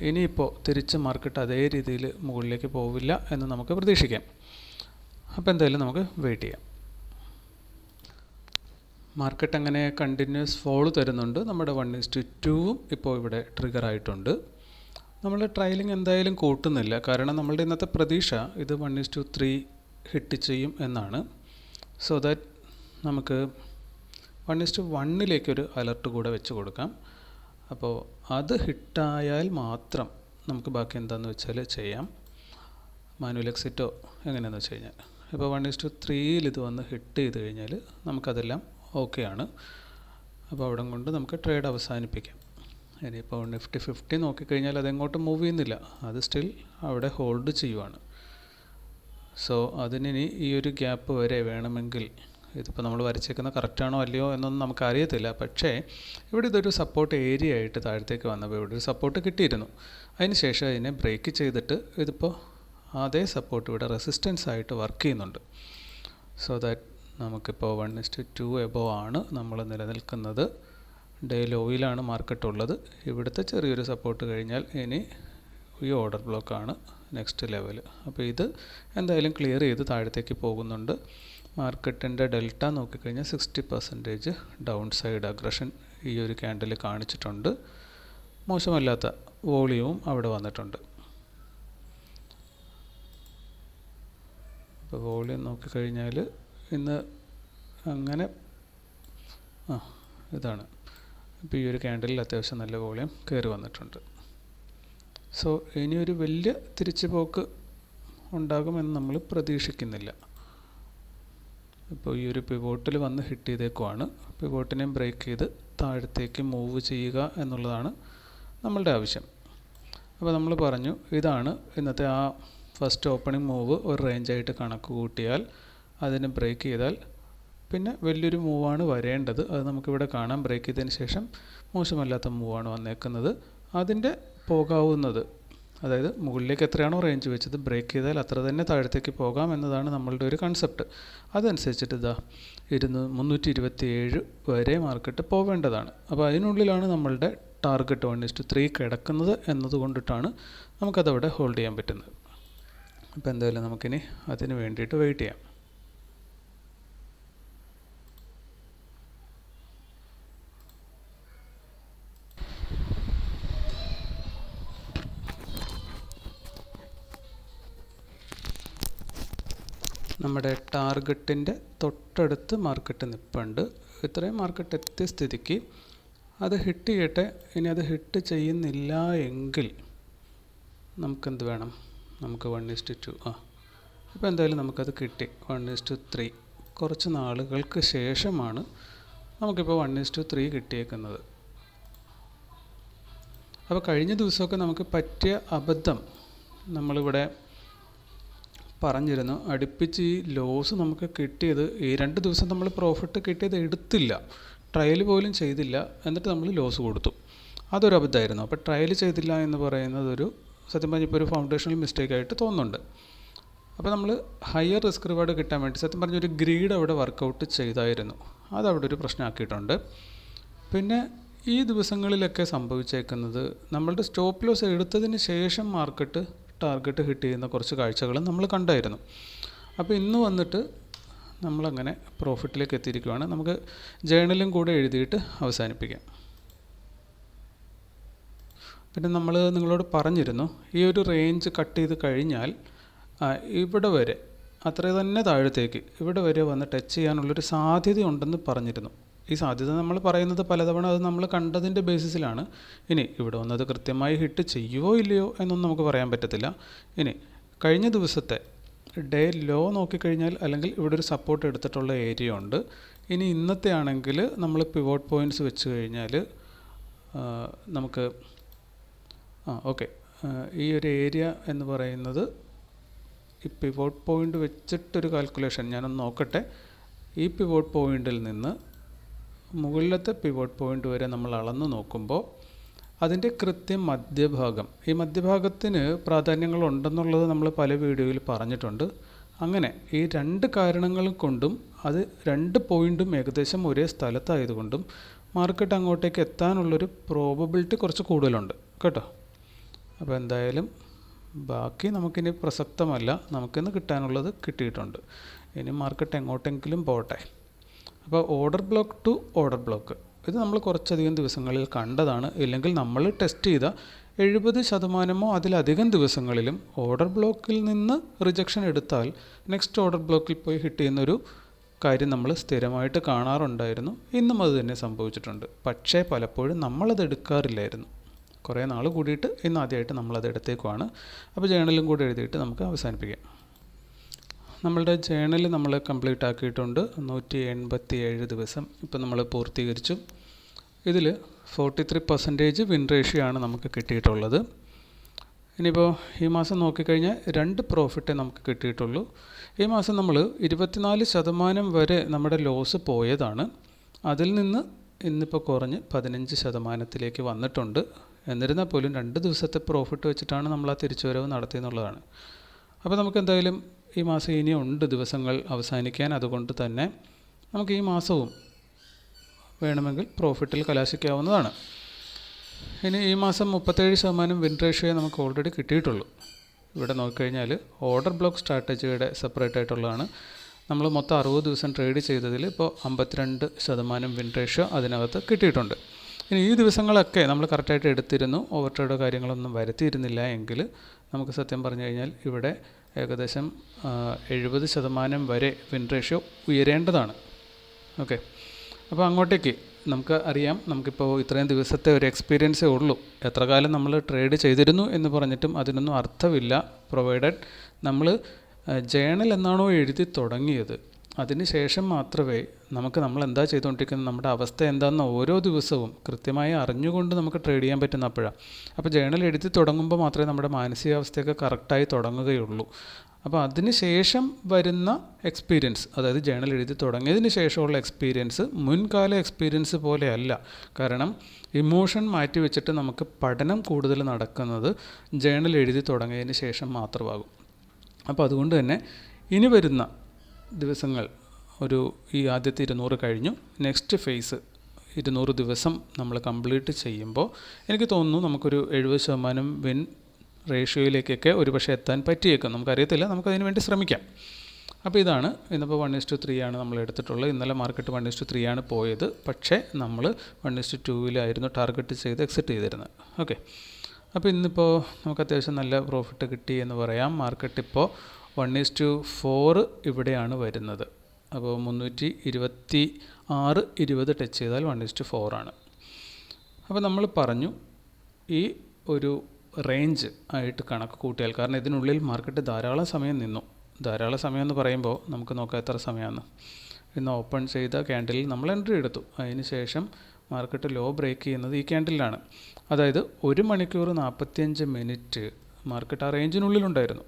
ഇനിയിപ്പോൾ തിരിച്ച് മാർക്കറ്റ് അതേ രീതിയിൽ മുകളിലേക്ക് പോവില്ല എന്ന് നമുക്ക് പ്രതീക്ഷിക്കാം. അപ്പോൾ എന്തായാലും നമുക്ക് വെയിറ്റ് ചെയ്യാം. മാർക്കറ്റ് അങ്ങനെ കണ്ടിന്യൂസ് ഫോൾ തരുന്നുണ്ട്. നമ്മുടെ 1:2 ഇപ്പോൾ ഇവിടെ ട്രിഗർ ആയിട്ടുണ്ട്. നമ്മൾ ട്രയലിംഗ് എന്തായാലും കൂട്ടുന്നില്ല, കാരണം നമ്മളുടെ ഇന്നത്തെ പ്രതീക്ഷ ഇത് 1:3 ഹിറ്റ് ചെയ്യും എന്നാണ്. സോ ദാറ്റ് നമുക്ക് 1:1 ഒരു അലർട്ട് കൂടെ വെച്ച് കൊടുക്കാം. അപ്പോൾ അത് ഹിറ്റായാൽ മാത്രം നമുക്ക് ബാക്കി എന്താണെന്ന് വെച്ചാൽ ചെയ്യാം. മാനുവൽ എക്സിറ്റോ എങ്ങനെയാണെന്ന് വെച്ച് കഴിഞ്ഞാൽ ഇപ്പോൾ 1:3 ഇത് വന്ന് ഹിറ്റ് ചെയ്ത് കഴിഞ്ഞാൽ നമുക്കതെല്ലാം ഓക്കെ ആണ്. അപ്പോൾ അവിടെ കൊണ്ട് നമുക്ക് ട്രേഡ് അവസാനിപ്പിക്കാം. ഇനിയിപ്പോൾ നിഫ്റ്റി 50 നോക്കിക്കഴിഞ്ഞാൽ അതെങ്ങോട്ടും മൂവ് ചെയ്യുന്നില്ല, അത് സ്റ്റിൽ അവിടെ ഹോൾഡ് ചെയ്യുവാണ്. സോ അതിനി ഈ ഒരു ഗ്യാപ്പ് വരെ വേണമെങ്കിൽ, ഇതിപ്പോൾ നമ്മൾ വരച്ചേക്കുന്ന കറക്റ്റാണോ അല്ലയോ എന്നൊന്നും നമുക്കറിയത്തില്ല, പക്ഷേ ഇവിടെ ഇതൊരു സപ്പോർട്ട് ഏരിയ ആയിട്ട് താഴത്തേക്ക് വന്നപ്പോൾ ഇവിടെ ഒരു സപ്പോർട്ട് കിട്ടിയിരുന്നു. അതിന് ശേഷം അതിനെ ബ്രേക്ക് ചെയ്തിട്ട് ഇതിപ്പോൾ അതേ സപ്പോർട്ട് ഇവിടെ റെസിസ്റ്റൻസ് ആയിട്ട് വർക്ക് ചെയ്യുന്നുണ്ട്. സോ ദാറ്റ് നമുക്കിപ്പോൾ 1:2 എബോവ് ആണ് നമ്മൾ നിലനിൽക്കുന്നത്. ഡേ ലോയിലാണ് മാർക്കറ്റ് ഉള്ളത്. ഇവിടുത്തെ ചെറിയൊരു സപ്പോർട്ട് കഴിഞ്ഞാൽ ഇനി ഈ ഓർഡർ ബ്ലോക്കാണ് നെക്സ്റ്റ് ലെവൽ. അപ്പോൾ ഇത് എന്തായാലും ക്ലിയർ ചെയ്ത് താഴത്തേക്ക് പോകുന്നുണ്ട്. മാർക്കറ്റിൻ്റെ ഡെൽറ്റ നോക്കിക്കഴിഞ്ഞാൽ 60% ഡൗൺ സൈഡ് അഗ്രഷൻ ഈ ഒരു ക്യാൻഡിൽ കാണിച്ചിട്ടുണ്ട്. മോശമല്ലാത്ത വോളിയവും അവിടെ വന്നിട്ടുണ്ട്. ഇപ്പോൾ വോളിയം നോക്കിക്കഴിഞ്ഞാൽ ഇന്ന് അങ്ങനെ ഇതാണ്. ഇപ്പോൾ ഈ ഒരു ക്യാൻഡിലിൽ അത്യാവശ്യം നല്ല വോളിയം കയറി വന്നിട്ടുണ്ട്. സോ ഇനിയൊരു വലിയ തിരിച്ചുപോക്ക് ഉണ്ടാകുമെന്ന് നമ്മൾ പ്രതീക്ഷിക്കുന്നില്ല. ഇപ്പോൾ ഈ ഒരു പിവോട്ടിൽ വന്ന് ഹിറ്റ് ചെയ്തേക്കുവാണ്. പിവോട്ടിനെയും ബ്രേക്ക് ചെയ്ത് താഴത്തേക്ക് മൂവ് ചെയ്യുക എന്നുള്ളതാണ് നമ്മളുടെ ആവശ്യം. അപ്പോൾ നമ്മൾ പറഞ്ഞു ഇതാണ് ഇന്നത്തെ ആ ഫസ്റ്റ് ഓപ്പണിംഗ് മൂവ്. ഒരു റേഞ്ചായിട്ട് കണക്ക് കൂട്ടിയാൽ അതിനെ ബ്രേക്ക് ചെയ്താൽ പിന്നെ വലിയൊരു മൂവാണ് വരേണ്ടത്. അത് നമുക്കിവിടെ കാണാം. ബ്രേക്ക് ചെയ്തതിന് ശേഷം മോശമല്ലാത്ത മൂവാണ് വന്നേക്കുന്നത്. അതിൻ്റെ പോകാവുന്നത്, അതായത് മുകളിലേക്ക് എത്രയാണോ റേഞ്ച് വെച്ചത് ബ്രേക്ക് ചെയ്താൽ അത്ര തന്നെ താഴത്തേക്ക് പോകാം എന്നതാണ് നമ്മളുടെ ഒരു കൺസെപ്റ്റ്. അതനുസരിച്ചിട്ട് ഇതാ 327 വരെ മാർക്കറ്റ് പോവേണ്ടതാണ്. അപ്പോൾ അതിനുള്ളിലാണ് നമ്മളുടെ ടാർഗറ്റ് 1:3 കിടക്കുന്നത് എന്നതുകൊണ്ടിട്ടാണ് നമുക്കതവിടെ ഹോൾഡ് ചെയ്യാൻ പറ്റുന്നത്. അപ്പോൾ എന്തായാലും നമുക്കിനി അതിന് വേണ്ടിയിട്ട് വെയിറ്റ് ചെയ്യാം. നമ്മുടെ ടാർഗറ്റിൻ്റെ തൊട്ടടുത്ത് മാർക്കറ്റ് നിൽപ്പുണ്ട്. ഇത്രയും മാർക്കറ്റ് എത്തിയ സ്ഥിതിക്ക് അത് ഹിറ്റ് ചെയ്യട്ടെ. ഇനി അത് ഹിറ്റ് ചെയ്യുന്നില്ല എങ്കിൽ നമുക്കെന്ത് വേണം? നമുക്ക് 1:2 ഇപ്പോൾ എന്തായാലും നമുക്കത് കിട്ടി. 1:3 കുറച്ച് നാളുകൾക്ക് ശേഷമാണ് നമുക്കിപ്പോൾ 1:3 കിട്ടിയേക്കുന്നത്. അപ്പോൾ കഴിഞ്ഞ ദിവസമൊക്കെ നമുക്ക് പറ്റിയ അബദ്ധം നമ്മളിവിടെ പറഞ്ഞിരുന്നു. അടുപ്പിച്ച് ഈ ലോസ് നമുക്ക് കിട്ടിയത്, ഈ 2 ദിവസം നമ്മൾ പ്രോഫിറ്റ് കിട്ടിയത് എടുത്തില്ല, ട്രയൽ പോലും ചെയ്തില്ല, എന്നിട്ട് നമ്മൾ ലോസ് കൊടുത്തു. അതൊരു അബദ്ധമായിരുന്നു. അപ്പോൾ ട്രയൽ ചെയ്തില്ല എന്ന് പറയുന്നത് സത്യം പറഞ്ഞാൽ ഇപ്പോൾ ഒരു ഫൗണ്ടേഷണൽ മിസ്റ്റേക്കായിട്ട് തോന്നുന്നുണ്ട്. അപ്പോൾ നമ്മൾ ഹയർ റിസ്ക് റിവാർഡ് കിട്ടാൻ വേണ്ടി സത്യം പറഞ്ഞൊരു ഗ്രീഡ് അവിടെ വർക്കൗട്ട് ചെയ്തായിരുന്നു. അതവിടെ ഒരു പ്രശ്നമാക്കിയിട്ടുണ്ട്. പിന്നെ ഈ ദിവസങ്ങളിലൊക്കെ സംഭവിച്ചേക്കുന്നത് നമ്മളുടെ സ്റ്റോപ്പ് ലോസ് എടുത്തതിന് ശേഷം മാർക്കറ്റ് ടാർഗറ്റ് ഹിറ്റ് ചെയ്യുന്ന കുറച്ച് കാഴ്ചകളും നമ്മൾ കണ്ടായിരുന്നു. അപ്പോൾ ഇന്ന് വന്നിട്ട് നമ്മളങ്ങനെ പ്രോഫിറ്റിലേക്ക് എത്തിയിരിക്കുകയാണ്. നമുക്ക് ജേണലും കൂടെ എഴുതിയിട്ട് അവസാനിപ്പിക്കാം. പിന്നെ നമ്മൾ നിങ്ങളോട് പറഞ്ഞിരുന്നു ഈ ഒരു റേഞ്ച് കട്ട് ചെയ്ത് കഴിഞ്ഞാൽ ഇവിടെ വരെ അത്ര തന്നെ താഴത്തേക്ക് ഇവിടെ വരെ വന്ന് ടച്ച് ചെയ്യാനുള്ളൊരു സാധ്യത ഉണ്ടെന്ന് പറഞ്ഞിരുന്നു. ഈ സാധ്യത നമ്മൾ പറയുന്നത് പലതവണ അത് നമ്മൾ കണ്ടതിൻ്റെ ബേസിസിലാണ്. ഇനി ഇവിടെ വന്നത് കൃത്യമായി ഹിറ്റ് ചെയ്യുമോ ഇല്ലയോ എന്നൊന്നും നമുക്ക് പറയാൻ പറ്റത്തില്ല. ഇനി കഴിഞ്ഞ ദിവസത്തെ ഡേ ലോ നോക്കിക്കഴിഞ്ഞാൽ അല്ലെങ്കിൽ ഇവിടെ ഒരു സപ്പോർട്ട് എടുത്തിട്ടുള്ള ഏരിയ ഉണ്ട്. ഇനി ഇന്നത്തെ ആണെങ്കിൽ നമ്മൾ പിവോട്ട് പോയിൻറ്റ്സ് വെച്ച് കഴിഞ്ഞാൽ നമുക്ക് ഓക്കെ ഈ ഒരു ഏരിയ എന്ന് പറയുന്നത് ഈ പിവോട്ട് പോയിൻ്റ് വെച്ചിട്ടൊരു കാൽക്കുലേഷൻ ഞാനൊന്ന് നോക്കട്ടെ. ഈ പിവോട്ട് പോയിൻറ്റിൽ നിന്ന് മുകളിലത്തെ പിവോട്ട് പോയിൻ്റ് വരെ നമ്മൾ അളന്ന് നോക്കുമ്പോൾ അതിൻ്റെ കൃത്യം മധ്യഭാഗം, ഈ മധ്യഭാഗത്തിന് പ്രാധാന്യങ്ങളുണ്ടെന്നുള്ളത് നമ്മൾ പല വീഡിയോയിൽ പറഞ്ഞിട്ടുണ്ട്. അങ്ങനെ ഈ രണ്ട് കാരണങ്ങൾ കൊണ്ടും അത് രണ്ട് പോയിൻറ്റും ഏകദേശം ഒരേ സ്ഥലത്തായതുകൊണ്ടും മാർക്കറ്റ് അങ്ങോട്ടേക്ക് എത്താനുള്ളൊരു പ്രോബബിലിറ്റി കുറച്ച് കൂടുതലുണ്ട് കേട്ടോ. അപ്പോൾ എന്തായാലും ബാക്കി നമുക്കിനി പ്രസക്തമല്ല, നമുക്കിന്ന് കിട്ടാനുള്ളത് കിട്ടിയിട്ടുണ്ട്. ഇനി മാർക്കറ്റ് എങ്ങോട്ടെങ്കിലും പോട്ടെ. അപ്പോൾ order block two order block ഇത് നമ്മൾ കുറച്ചധികം ദിവസങ്ങളിൽ കണ്ടതാണ്. ഇല്ലെങ്കിൽ നമ്മൾ ടെസ്റ്റ് ചെയ്ത 70% അതിലധികം ദിവസങ്ങളിലും ഓർഡർ ബ്ലോക്കിൽ നിന്ന് റിജക്ഷൻ എടുത്താൽ നെക്സ്റ്റ് ഓർഡർ ബ്ലോക്കിൽ പോയി ഹിറ്റ് ചെയ്യുന്നൊരു കാര്യം നമ്മൾ സ്ഥിരമായിട്ട് കാണാറുണ്ടായിരുന്നു. ഇന്നും അത് തന്നെ സംഭവിച്ചിട്ടുണ്ട്. പക്ഷേ പലപ്പോഴും നമ്മളത് എടുക്കാറില്ലായിരുന്നു. കുറേ നാൾ കൂടിയിട്ട് ഇന്ന് ആദ്യമായിട്ട് നമ്മളത് എടുത്തേക്കുവാണ്. അപ്പോൾ ജേണലും കൂടി എഴുതിയിട്ട് നമുക്ക് അവസാനിപ്പിക്കാം. നമ്മളുടെ ജേണൽ നമ്മൾ കംപ്ലീറ്റ് ആക്കിയിട്ടുണ്ട്. 187 ദിവസം ഇപ്പോൾ നമ്മൾ പൂർത്തീകരിച്ചു. ഇതിൽ 43% വിൻ റേഷ്യോ ആണ് നമുക്ക് കിട്ടിയിട്ടുള്ളത്. ഇനിയിപ്പോൾ ഈ മാസം നോക്കിക്കഴിഞ്ഞാൽ 2 പ്രോഫിറ്റേ നമുക്ക് കിട്ടിയിട്ടുള്ളൂ. ഈ മാസം നമ്മൾ 24% വരെ നമ്മുടെ ലോസ് പോയതാണ്. അതിൽ നിന്ന് ഇന്നിപ്പോൾ കുറഞ്ഞ് 15%-ലേക്ക് വന്നിട്ടുണ്ട്. എന്നിരുന്നാൽ പോലും 2 ദിവസത്തെ പ്രോഫിറ്റ് വെച്ചിട്ടാണ് നമ്മൾ ആ തിരിച്ചുവരവ് നടത്തിയെന്നുള്ളതാണ്. അപ്പോൾ നമുക്ക് എന്തായാലും ഈ മാസം ഇനിയുണ്ട് ദിവസങ്ങൾ അവസാനിക്കാൻ. അതുകൊണ്ട് തന്നെ നമുക്ക് ഈ മാസവും വേണമെങ്കിൽ പ്രോഫിറ്റിൽ കലാശിക്കാവുന്നതാണ്. ഇനി ഈ മാസം 37% വിൻ റേഷ്യോ നമുക്ക് ഓൾറെഡി കിട്ടിയിട്ടുള്ളൂ. ഇവിടെ നോക്കിക്കഴിഞ്ഞാൽ ഓർഡർ ബ്ലോക്ക് സ്ട്രാറ്റജിയുടെ സെപ്പറേറ്റ് ആയിട്ടുള്ളതാണ്. നമ്മൾ മൊത്തം 60 ദിവസം ട്രേഡ് ചെയ്തതിൽ ഇപ്പോൾ 52% വിൻ റേഷ്യോ അതിനകത്ത് കിട്ടിയിട്ടുണ്ട്. ഇനി ഈ ദിവസങ്ങളൊക്കെ നമ്മൾ കറക്റ്റായിട്ട് എടുത്തിരുന്നു, ഓവർ ട്രേഡോ കാര്യങ്ങളൊന്നും വരുത്തിയിരുന്നില്ല എങ്കിൽ നമുക്ക് സത്യം പറഞ്ഞു കഴിഞ്ഞാൽ ഇവിടെ ഏകദേശം 70% വരെ വിൻ റേഷ്യോ ഉയരേണ്ടതാണ്. ഓക്കെ, അപ്പോൾ അങ്ങോട്ടേക്ക് നമുക്ക് അറിയാം, നമുക്കിപ്പോൾ ഇത്രയും ദിവസത്തെ ഒരു എക്സ്പീരിയൻസേ ഉള്ളൂ. എത്ര കാലം നമ്മൾ ട്രേഡ് ചെയ്തിരുന്നു എന്ന് പറഞ്ഞിട്ടും അതിനൊന്നും അർത്ഥമില്ല. പ്രൊവൈഡഡ് നമ്മൾ ജേണൽ എന്നാണോ എഴുതി തുടങ്ങിയത് അതിന് ശേഷം മാത്രമേ നമുക്ക് നമ്മൾ എന്താ ചെയ്തുകൊണ്ടിരിക്കുന്നത്, നമ്മുടെ അവസ്ഥ എന്താണെന്ന് ഓരോ ദിവസവും കൃത്യമായി അറിഞ്ഞുകൊണ്ട് നമുക്ക് ട്രേഡ് ചെയ്യാൻ പറ്റുന്ന അപ്പോഴാണ്. അപ്പോൾ ജേണൽ എഴുതി തുടങ്ങുമ്പോൾ മാത്രമേ നമ്മുടെ മാനസികാവസ്ഥയൊക്കെ കറക്റ്റായി തുടങ്ങുകയുള്ളൂ. അപ്പോൾ അതിന് ശേഷം വരുന്ന എക്സ്പീരിയൻസ്, അതായത് ജേണൽ എഴുതി തുടങ്ങിയതിന് ശേഷമുള്ള എക്സ്പീരിയൻസ് മുൻകാല എക്സ്പീരിയൻസ് പോലെയല്ല. കാരണം ഇമോഷൻ മാറ്റി വെച്ചിട്ട് നമുക്ക് പഠനം കൂടുതൽ നടക്കുന്നത് ജേണൽ എഴുതി തുടങ്ങിയതിന് ശേഷം മാത്രമാകും. അപ്പോൾ അതുകൊണ്ട് തന്നെ ഇനി വരുന്ന ദിവസങ്ങൾ ഈ ആദ്യത്തെ 200 കഴിഞ്ഞു. നെക്സ്റ്റ് ഫേസ് 200 ദിവസം നമ്മൾ കംപ്ലീറ്റ് ചെയ്യുമ്പോൾ എനിക്ക് തോന്നുന്നു നമുക്കൊരു 70% വിൻ റേഷ്യോയിലേക്കൊക്കെ ഒരുപക്ഷെ എത്താൻ പറ്റിയേക്കും. നമുക്കറിയത്തില്ല, നമുക്കതിന് വേണ്ടി ശ്രമിക്കാം. അപ്പോൾ ഇതാണ് ഇന്നിപ്പോൾ 1:3 ആണ് നമ്മൾ എടുത്തിട്ടുള്ളത്. ഇന്നലെ മാർക്കറ്റ് 1:3 ആണ് പോയത്. പക്ഷേ നമ്മൾ 1:2 ടാർഗറ്റ് ചെയ്ത് എക്സിറ്റ് ചെയ്തിരുന്നത്. ഓക്കെ, അപ്പോൾ ഇന്നിപ്പോൾ നമുക്ക് അത്യാവശ്യം നല്ല പ്രോഫിറ്റ് കിട്ടി എന്ന് പറയാം. മാർക്കറ്റ് ഇപ്പോൾ 1:4 ഇവിടെയാണ് വരുന്നത്. അപ്പോൾ 326.20 ടച്ച് ചെയ്താൽ 1:4 ആണ്. അപ്പോൾ നമ്മൾ പറഞ്ഞു ഈ ഒരു റേഞ്ച് ആയിട്ട് കണക്ക് കൂട്ടിയാൽ, കാരണം ഇതിനുള്ളിൽ മാർക്കറ്റ് ധാരാളം സമയം നിന്നു. ധാരാളം സമയം എന്ന് പറയുമ്പോൾ നമുക്ക് നോക്കാം എത്ര സമയമാണ്. ഇന്ന് ഓപ്പൺ ചെയ്ത ക്യാൻഡിലിൽ നമ്മൾ എൻട്രി എടുത്തു. അതിന് ശേഷം മാർക്കറ്റ് ലോ ബ്രേക്ക് ചെയ്യുന്നത് ഈ ക്യാൻഡിലാണ്. അതായത് 1 മണിക്കൂർ 45 മിനിറ്റ് മാർക്കറ്റ് ആ റേഞ്ചിനുള്ളിലുണ്ടായിരുന്നു.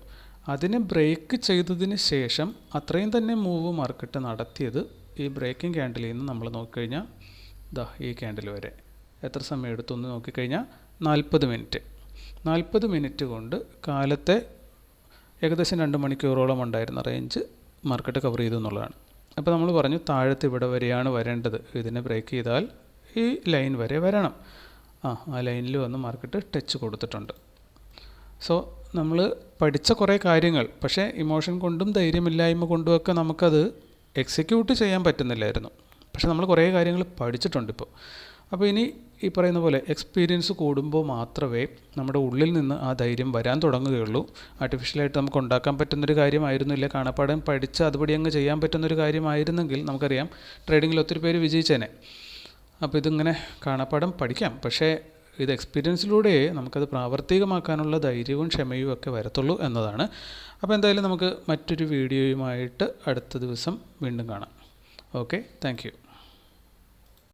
അതിനെ ബ്രേക്ക് ചെയ്തതിന് ശേഷം അത്രയും തന്നെ മൂവ് മാർക്കറ്റ് നടത്തിയത് ഈ ബ്രേക്കിംഗ് ക്യാൻഡിലിൽ നിന്ന് നമ്മൾ നോക്കിക്കഴിഞ്ഞാൽ ഈ ക്യാൻഡിൽ വരെ എത്ര സമയം എടുത്തു എന്ന് നോക്കിക്കഴിഞ്ഞാൽ 40 മിനിറ്റ്. 40 മിനിറ്റ് കൊണ്ട് കാലത്തെ ഏകദേശം 2 മണിക്കൂറോളം ഉണ്ടായിരുന്ന റേഞ്ച് മാർക്കറ്റ് കവർ ചെയ്തു എന്നുള്ളതാണ്. അപ്പോൾ നമ്മൾ പറഞ്ഞു താഴത്ത് ഇവിടെ വരെയാണ് വരേണ്ടത്. ഇതിനെ ബ്രേക്ക് ചെയ്താൽ ഈ ലൈൻ വരെ വരണം. ആ ലൈനിൽ വന്ന് മാർക്കറ്റ് ടച്ച് കൊടുത്തിട്ടുണ്ട്. സോ നമ്മൾ പഠിച്ച കുറേ കാര്യങ്ങൾ, പക്ഷേ ഇമോഷൻ കൊണ്ടും ധൈര്യമില്ലായ്മ കൊണ്ടുമൊക്കെ നമുക്കത് എക്സിക്യൂട്ട് ചെയ്യാൻ പറ്റുന്നില്ലായിരുന്നു. പക്ഷേ നമ്മൾ കുറേ കാര്യങ്ങൾ പഠിച്ചിട്ടുണ്ട് ഇപ്പോൾ. അപ്പോൾ ഇനി ഈ പറയുന്ന പോലെ എക്സ്പീരിയൻസ് കൂടുമ്പോൾ മാത്രമേ നമ്മുടെ ഉള്ളിൽ നിന്ന് ആ ധൈര്യം വരാൻ തുടങ്ങുകയുള്ളൂ. ആർട്ടിഫിഷ്യലായിട്ട് നമുക്ക് ഉണ്ടാക്കാൻ പറ്റുന്നൊരു കാര്യമായിരുന്നില്ല. കാണാപ്പാടം പഠിച്ച് അതുപടി അങ്ങ് ചെയ്യാൻ പറ്റുന്നൊരു കാര്യമായിരുന്നെങ്കിൽ നമുക്കറിയാം ട്രേഡിങ്ങിൽ ഒത്തിരി പേര് വിജയിച്ചേനെ. അപ്പോൾ ഇതിങ്ങനെ കാണാപ്പാടം പഠിക്കാം, പക്ഷേ ഇത് എക്സ്പീരിയൻസിലൂടെ നമുക്കത് പ്രാവർത്തികമാക്കാനുള്ള ധൈര്യവും ക്ഷമയും ഒക്കെ വരത്തുള്ളൂ എന്നതാണ്. അപ്പോൾ എന്തായാലും നമുക്ക് മറ്റൊരു വീഡിയോയുമായിട്ട് അടുത്ത ദിവസം വീണ്ടും കാണാം. Okay, thank you.